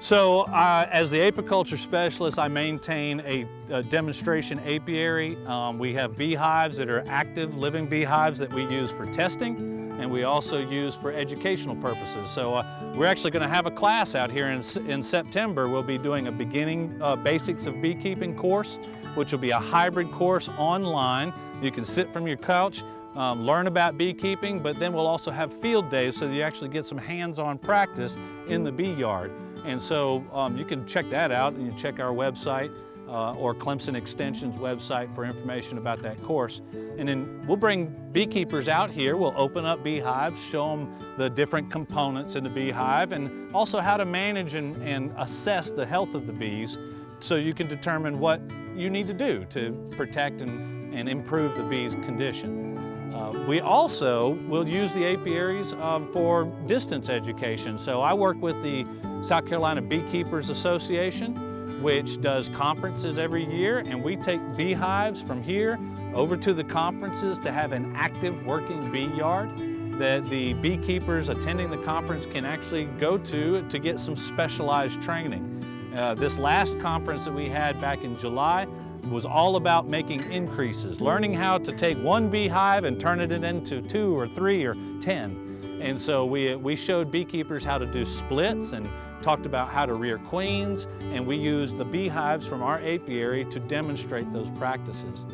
So as the apiculture specialist, I maintain a demonstration apiary. We have beehives that are active living beehives that we use for testing, and we also use for educational purposes. So we're actually going to have a class out here in September. We'll be doing a beginning basics of beekeeping course, which will be a hybrid course online. You can sit from your couch, learn about beekeeping, but then we'll also have field days so that you actually get some hands-on practice in the bee yard. And so you can check that out, and you can check our website or Clemson Extension's website for information about that course. And then we'll bring beekeepers out here. We'll open up beehives, show them the different components in the beehive, and also how to manage and assess the health of the bees so you can determine what you need to do to protect and improve the bees' condition. We also will use the apiaries for distance education. So I work with the South Carolina Beekeepers Association, which does conferences every year, and we take beehives from here over to the conferences to have an active working bee yard that the beekeepers attending the conference can actually go to get some specialized training. This last conference that we had back in July was all about making increases, learning how to take one beehive and turn it into 2 or 3 or 10. And so we showed beekeepers how to do splits and talked about how to rear queens, and we used the beehives from our apiary to demonstrate those practices.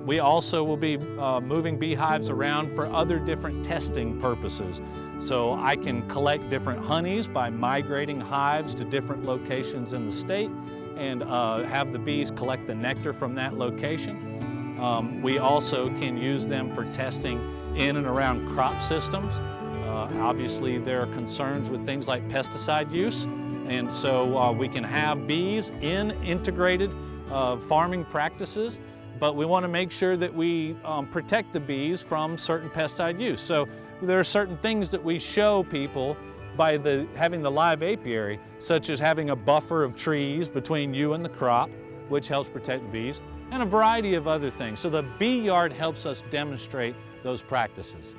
We also will be moving beehives around for other different testing purposes. So I can collect different honeys by migrating hives to different locations in the state and have the bees collect the nectar from that location. We also can use them for testing in and around crop systems. Obviously there are concerns with things like pesticide use, and so we can have bees in integrated farming practices, but we want to make sure that we protect the bees from certain pesticide use. So there are certain things that we show people by having the live apiary, such as having a buffer of trees between you and the crop, which helps protect the bees, and a variety of other things. So the bee yard helps us demonstrate those practices.